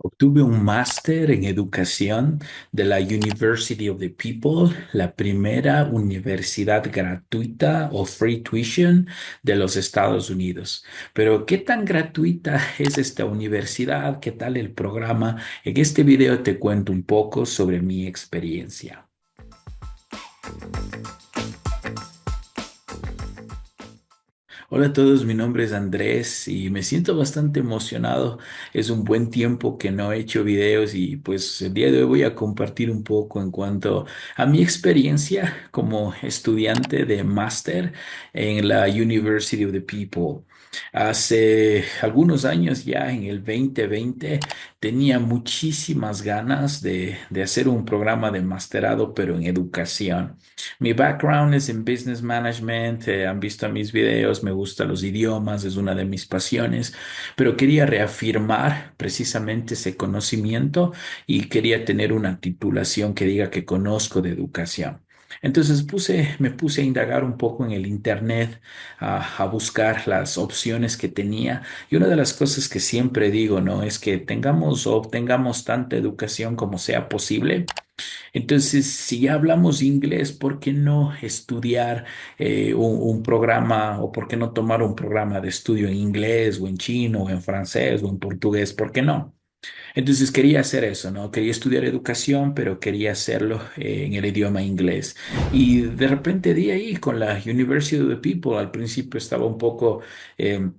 Obtuve un máster en educación de la University of the People, la primera universidad gratuita o free tuition de los Estados Unidos. Pero, ¿qué tan gratuita es esta universidad? ¿Qué tal el programa? En este video te cuento un poco sobre mi experiencia. Hola a todos, mi nombre es Andrés y me siento bastante emocionado. Es un buen tiempo que no he hecho videos y pues el día de hoy voy a compartir un poco en cuanto a mi experiencia como estudiante de máster en la University of the People. Hace algunos años ya, en el 2020, tenía muchísimas ganas de hacer un programa de masterado, pero en educación. Mi background es en business management, han visto mis videos, me gustan los idiomas, es una de mis pasiones, pero quería reafirmar precisamente ese conocimiento y quería tener una titulación que diga que conozco de educación. Entonces me puse a indagar un poco en el internet, a buscar las opciones que tenía. Y una de las cosas que siempre digo, ¿no? Es que tengamos o obtengamos tanta educación como sea posible. Entonces, si ya hablamos inglés, ¿por qué no estudiar un programa o por qué no tomar un programa de estudio en inglés o en chino o en francés o en portugués? ¿Por qué no? Entonces quería hacer eso, ¿no? Quería estudiar educación, pero quería hacerlo en el idioma inglés. Y de repente di ahí con la University of the People. Al principio estaba un poco eh,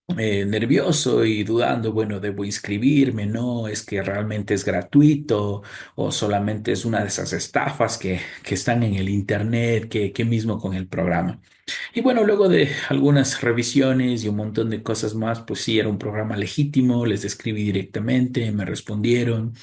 nervioso y dudando, bueno, debo inscribirme, no, es que realmente es gratuito o solamente es una de esas estafas que están en el internet, que mismo con el programa. Y bueno, luego de algunas revisiones y un montón de cosas más, pues sí, era un programa legítimo, les escribí directamente, me respondieron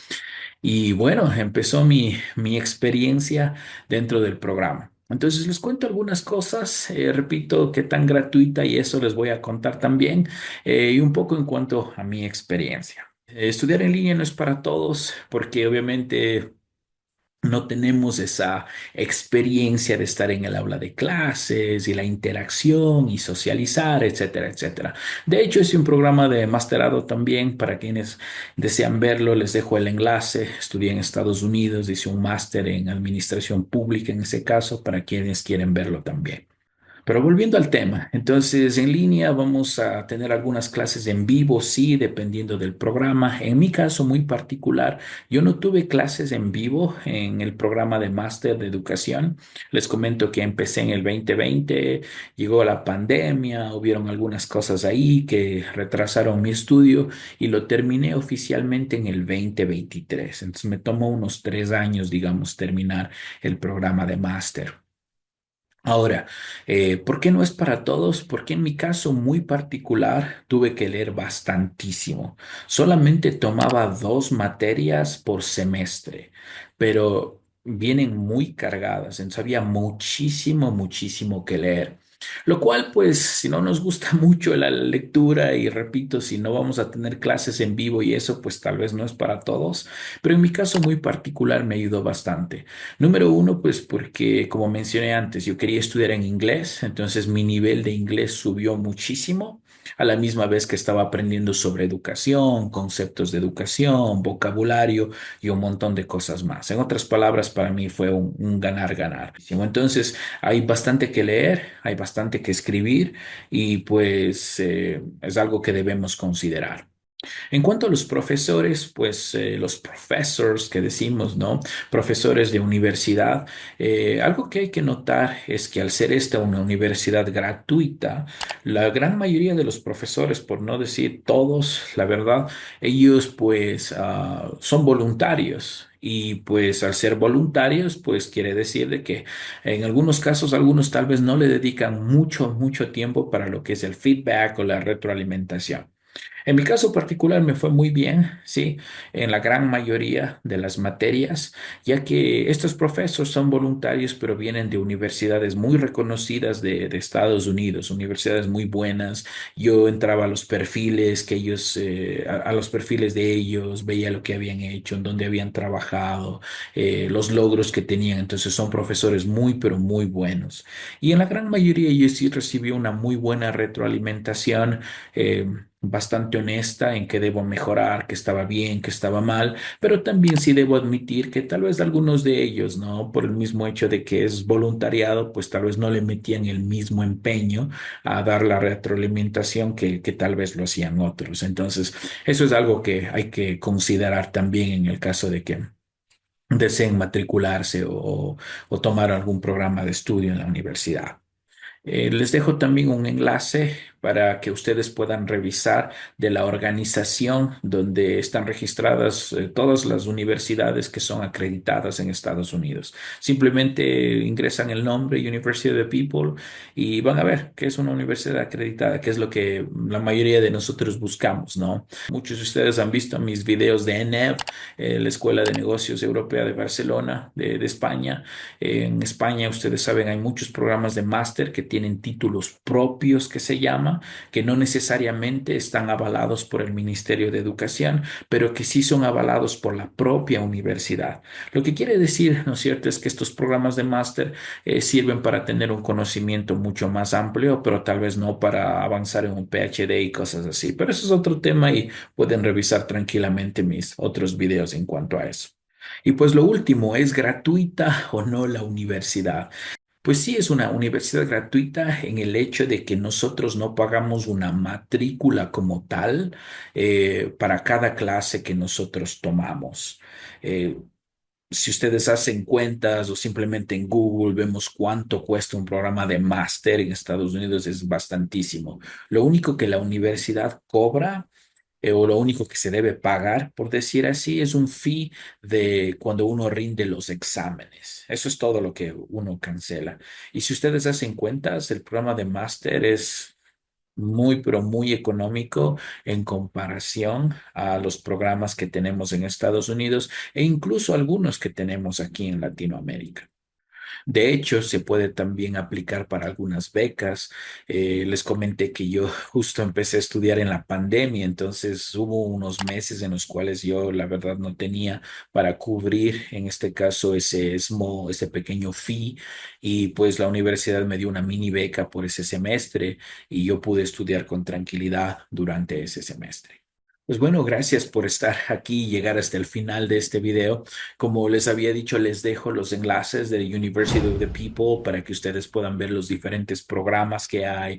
y bueno, empezó mi experiencia dentro del programa. Entonces les cuento algunas cosas, repito, qué tan gratuita y eso les voy a contar también, y un poco en cuanto a mi experiencia. Estudiar en línea no es para todos porque obviamente no tenemos esa experiencia de estar en el aula de clases y la interacción y socializar, etcétera, etcétera. De hecho, es un programa de masterado también para quienes desean verlo. Les dejo el enlace. Estudié en Estados Unidos, hice un máster en administración pública en ese caso, para quienes quieren verlo también. Pero volviendo al tema, entonces en línea vamos a tener algunas clases en vivo, sí, dependiendo del programa. En mi caso muy particular, yo no tuve clases en vivo en el programa de máster de educación. Les comento que empecé en el 2020, llegó la pandemia, hubieron algunas cosas ahí que retrasaron mi estudio y lo terminé oficialmente en el 2023. Entonces me tomó unos 3 años, digamos, terminar el programa de máster. Ahora, ¿por qué no es para todos? Porque en mi caso muy particular tuve que leer bastantísimo. Solamente tomaba 2 materias por semestre, pero vienen muy cargadas, entonces había muchísimo, muchísimo que leer. Lo cual, pues, si no nos gusta mucho la lectura y repito, si no vamos a tener clases en vivo y eso, pues tal vez no es para todos, pero en mi caso muy particular me ayudó bastante. Número uno, pues porque, como mencioné antes, yo quería estudiar en inglés, entonces mi nivel de inglés subió muchísimo, a la misma vez que estaba aprendiendo sobre educación, conceptos de educación, vocabulario y un montón de cosas más. En otras palabras, para mí fue un ganar-ganar. Entonces, hay bastante que leer, hay bastante que escribir y pues es algo que debemos considerar. En cuanto a los profesores, pues los professors que decimos, ¿no? Profesores de universidad, algo que hay que notar es que al ser esta una universidad gratuita, la gran mayoría de los profesores, por no decir todos, la verdad, ellos pues son voluntarios. Y pues al ser voluntarios, pues quiere decir de que en algunos casos algunos tal vez no le dedican mucho, mucho tiempo para lo que es el feedback o la retroalimentación. En mi caso particular me fue muy bien, sí, en la gran mayoría de las materias, ya que estos profesores son voluntarios, pero vienen de universidades muy reconocidas de Estados Unidos, universidades muy buenas. Yo entraba a los perfiles que ellos, a los perfiles de ellos, veía lo que habían hecho, en dónde habían trabajado, los logros que tenían. Entonces son profesores muy, pero muy buenos. Y en la gran mayoría yo sí recibí una muy buena retroalimentación. bastante honesta en que debo mejorar, que estaba bien, que estaba mal, pero también sí debo admitir que tal vez algunos de ellos, ¿no? Por el mismo hecho de que es voluntariado, pues tal vez no le metían el mismo empeño a dar la retroalimentación que tal vez lo hacían otros. Entonces, eso es algo que hay que considerar también en el caso de que deseen matricularse o tomar algún programa de estudio en la universidad. Les dejo también un enlace para que ustedes puedan revisar de la organización donde están registradas todas las universidades que son acreditadas en Estados Unidos. Simplemente ingresan el nombre University of the People y van a ver que es una universidad acreditada, que es lo que la mayoría de nosotros buscamos, ¿no? Muchos de ustedes han visto mis videos de ENEV, la Escuela de Negocios Europea de Barcelona, de España. En España, ustedes saben, hay muchos programas de máster que tienen títulos propios que se llama, que no necesariamente están avalados por el Ministerio de Educación, pero que sí son avalados por la propia universidad. Lo que quiere decir, ¿no es cierto?, es que estos programas de máster sirven para tener un conocimiento mucho más amplio, pero tal vez no para avanzar en un PhD y cosas así. Pero eso es otro tema y pueden revisar tranquilamente mis otros videos en cuanto a eso. Y pues lo último, ¿es gratuita o no la universidad? Pues sí, es una universidad gratuita en el hecho de que nosotros no pagamos una matrícula como tal para cada clase que nosotros tomamos. Eh, si ustedes hacen cuentas o simplemente en Google vemos cuánto cuesta un programa de máster en Estados Unidos, es bastantísimo. Lo único que la universidad cobra o lo único que se debe pagar, por decir así, es un fee de cuando uno rinde los exámenes. Eso es todo lo que uno cancela. Y si ustedes hacen cuentas, el programa de máster es muy, pero muy económico en comparación a los programas que tenemos en Estados Unidos e incluso algunos que tenemos aquí en Latinoamérica. De hecho, se puede también aplicar para algunas becas. Les comenté que yo justo empecé a estudiar en la pandemia, entonces hubo unos meses en los cuales yo, la verdad, no tenía para cubrir, en este caso, ese pequeño fee, y pues la universidad me dio una mini beca por ese semestre y yo pude estudiar con tranquilidad durante ese semestre. Pues bueno, gracias por estar aquí y llegar hasta el final de este video. Como les había dicho, les dejo los enlaces de University of the People para que ustedes puedan ver los diferentes programas que hay,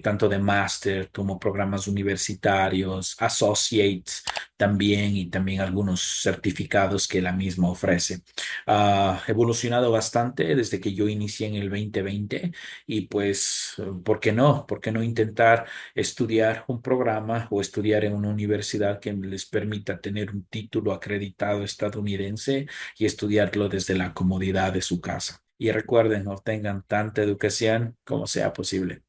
tanto de máster como programas universitarios, associates también y también algunos certificados que la misma ofrece. Ha evolucionado bastante desde que yo inicié en el 2020 y pues, ¿por qué no? ¿Por qué no intentar estudiar un programa o estudiar en una universidad que les permita tener un título acreditado estadounidense y estudiarlo desde la comodidad de su casa? Y recuerden, obtengan tanta educación como sea posible.